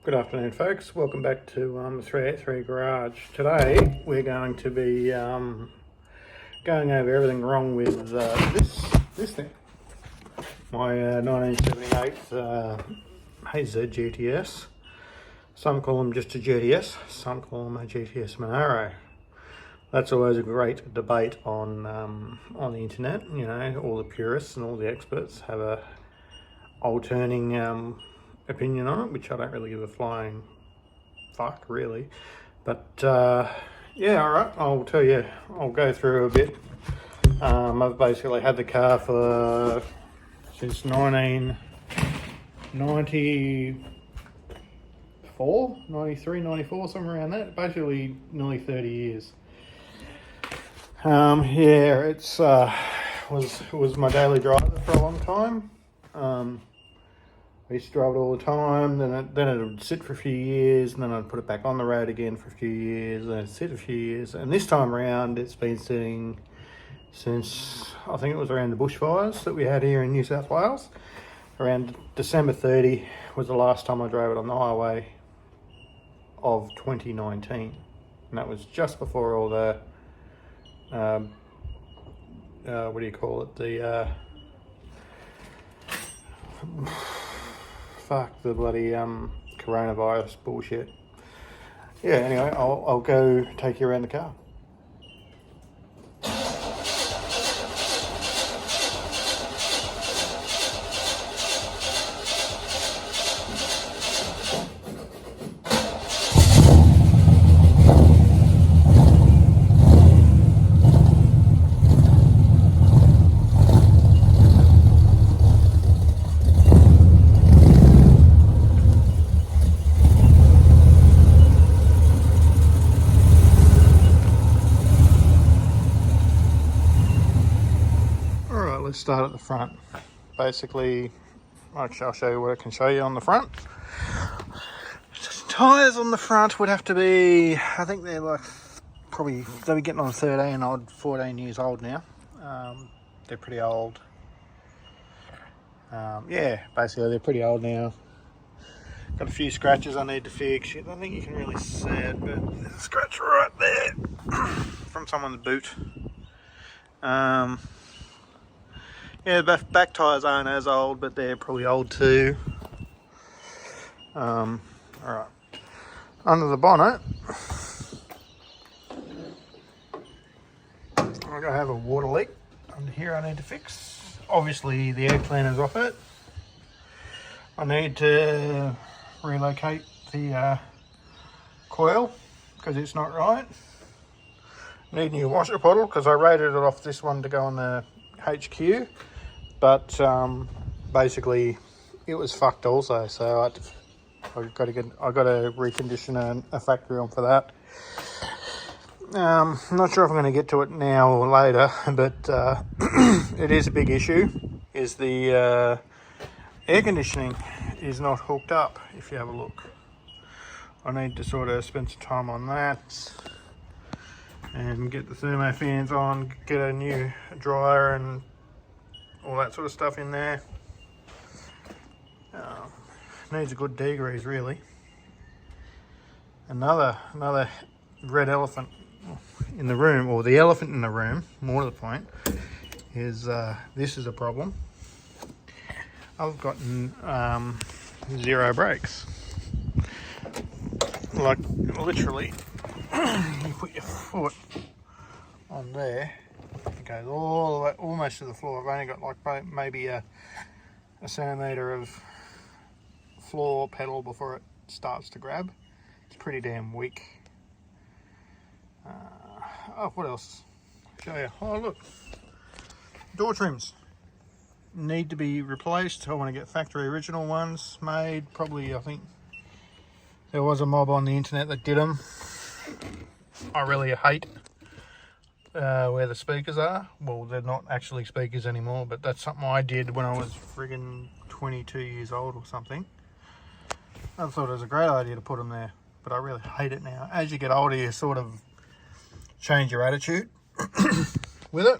Good afternoon, folks. Welcome back to the 383 Garage. Today we're going to be going over everything wrong with this thing. My 1978 HZ GTS. Some call them just a GTS, some call them a GTS Monaro. That's always a great debate on the internet. You know, all the purists and all the experts have a alternating opinion on it, which I don't really give a flying fuck, really. But yeah, all right, I'll tell you, I'll go through a bit. I've basically had the car since 1994, 93, 94, somewhere around that. Basically, nearly 30 years. Yeah, it was my daily driver for a long time. I used to drive it all the time, then it would sit for a few years, and then I'd put it back on the road again for a few years, then it'd sit a few years, and this time around it's been sitting since, I think it was around the bushfires that we had here in New South Wales. Around December 30 was the last time I drove it on the highway of 2019, and that was just before all the, what do you call it, the, fuck the bloody coronavirus bullshit. Yeah, anyway, I'll go take you around the car. Let's start at the front. Basically, I'll show you what I can show you on the front. Tyres on the front would have to be, I think they're like, probably, they'll be getting on 14 years old now. They're pretty old. Yeah, basically they're pretty old now. Got a few scratches I need to fix. I don't think you can really see it, but there's a scratch right there from someone's boot. Yeah, back tyres aren't as old, but they're probably old too. Alright. Under the bonnet, I have a water leak under here I need to fix. Obviously the air cleaner's off it. I need to relocate the coil because it's not right. I need a new washer bottle because I rated it off this one to go on the HQ. But basically it was fucked also, so I got to recondition a factory one for that. I'm not sure if I'm going to get to it now or later, but it is a big issue. Is the air conditioning is not hooked up. If you have a look, I need to sort of spend some time on that and get the thermo fans on, get a new dryer and all that sort of stuff in there. Needs a good degrease, really. Another red elephant in the room, or the elephant in the room, more to the point, is this is a problem. I've gotten zero brakes. Like, literally, you put your foot on there, it goes all the way, almost to the floor. I've only got like maybe a centimetre of floor pedal before it starts to grab. It's pretty damn weak. Oh, what else? Show you. Oh, look. Door trims need to be replaced. I want to get factory original ones made. Probably, I think there was a mob on the internet that did them. I really hate where the speakers are. Well, they're not actually speakers anymore, but that's something I did when I was friggin' 22 years old or something. I thought it was a great idea to put them there, but I really hate it now. As you get older, you sort of change your attitude with it.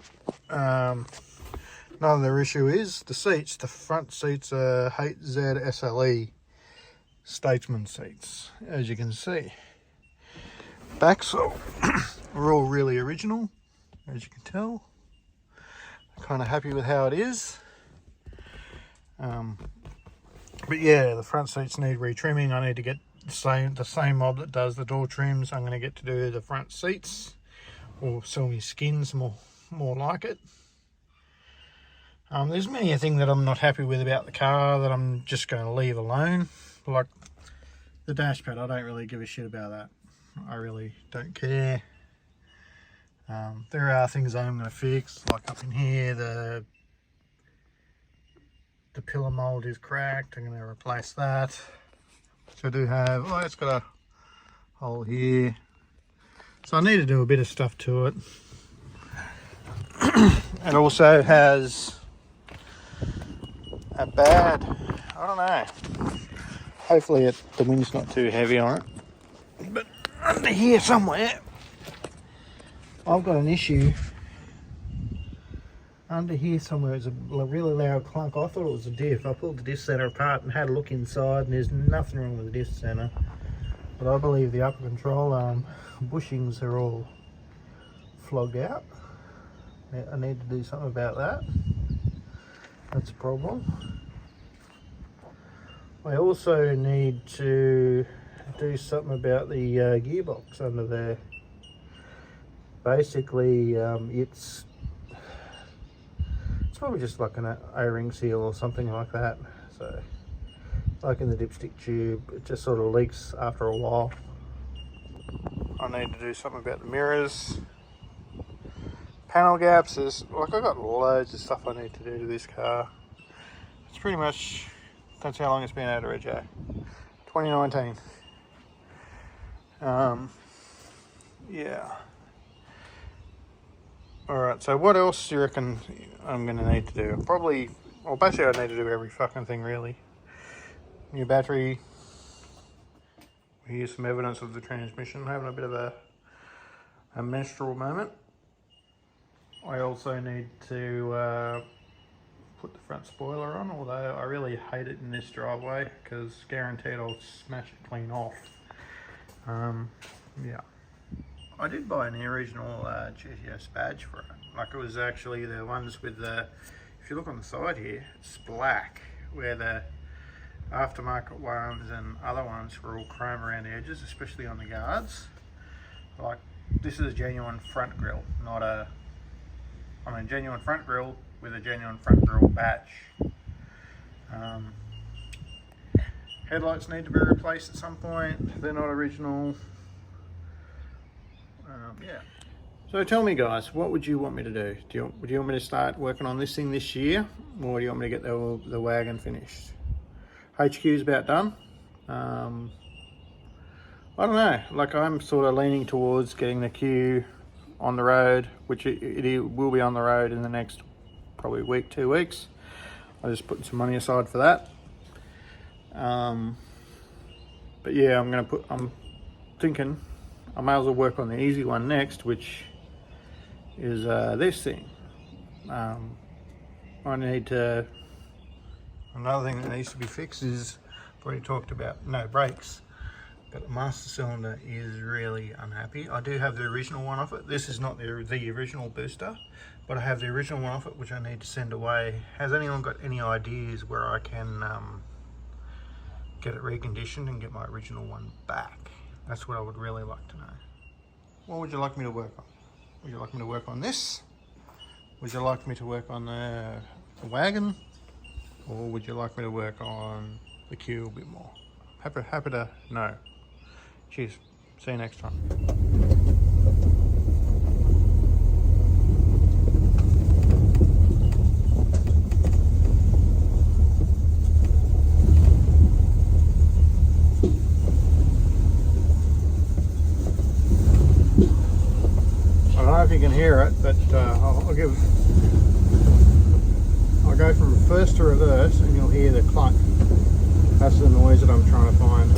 Another issue is the seats. The front seats are HZ SLE Statesman seats, as you can see. Backsole are all really original, as you can tell. Kind of happy with how it is. But yeah, the front seats need retrimming. I need to get the same mob that does the door trims. I'm going to get to do the front seats, or sell me skins more like it. There's many a thing that I'm not happy with about the car that I'm just going to leave alone. Like the dash pad, I don't really give a shit about that. I really don't care. There are things I'm going to fix, like up in here, the pillar mold is cracked. I'm going to replace that. So I do have, it's got a hole here. So I need to do a bit of stuff to it. It also has a bad, I don't know. Hopefully the wind's not too heavy on it. But under here somewhere, I've got an issue. Under here somewhere is a really loud clunk. I thought it was a diff. I pulled the diff center apart and had a look inside, and there's nothing wrong with the diff center. But I believe the upper control arm bushings are all flogged out. I need to do something about that. That's a problem. I also need to do something about the gearbox under there. Basically, it's probably just like an O-ring seal or something like that. So, like in the dipstick tube, it just sort of leaks after a while. I need to do something about the mirrors. Panel gaps, I've got loads of stuff I need to do to this car. It's pretty much, that's how long it's been out of Rego. 2019. Yeah. Alright, so what else do you reckon I'm going to need to do? Basically I need to do every fucking thing really. New battery. Here's some evidence of the transmission. I'm having a bit of a menstrual moment. I also need to put the front spoiler on, although I really hate it in this driveway because guaranteed I'll smash it clean off. Yeah. I did buy an original GTS badge for it. Like it was actually the ones with the, if you look on the side here, it's black, where the aftermarket ones and other ones were all chrome around the edges, especially on the guards. Like this is a genuine front grille, not a, genuine front grille with a genuine front grille badge. Headlights need to be replaced at some point. They're not original. Yeah. So tell me guys, what would you want me to do? Would you want me to start working on this thing this year, or do you want me to get the wagon finished? HQ is about done. I don't know, like I'm sort of leaning towards getting the Q on the road, which it will be on the road in the next probably week, 2 weeks. I'm just putting some money aside for that. But yeah, I'm thinking I may as well work on the easy one next, which is this thing. Another thing that needs to be fixed is, I've already talked about, no brakes, but the master cylinder is really unhappy. I do have the original one off it. This is not the original booster, but I have the original one off it, which I need to send away. Has anyone got any ideas where I can get it reconditioned and get my original one back? That's what I would really like to know. What would you like me to work on? Would you like me to work on this? Would you like me to work on the wagon? Or would you like me to work on the Q a bit more? Happy to know. Cheers. See you next time. I don't know if you can hear it, but I'll go from first to reverse and you'll hear the clunk. That's the noise that I'm trying to find.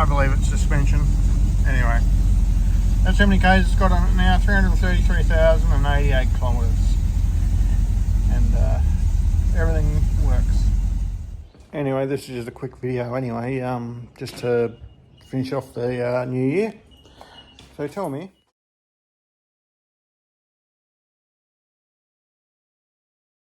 I believe it's suspension. Anyway, that's how many k's it's got on it now, 333,088 kilometres. And everything works. Anyway, this is just a quick video anyway, just to finish off the new year. So tell me,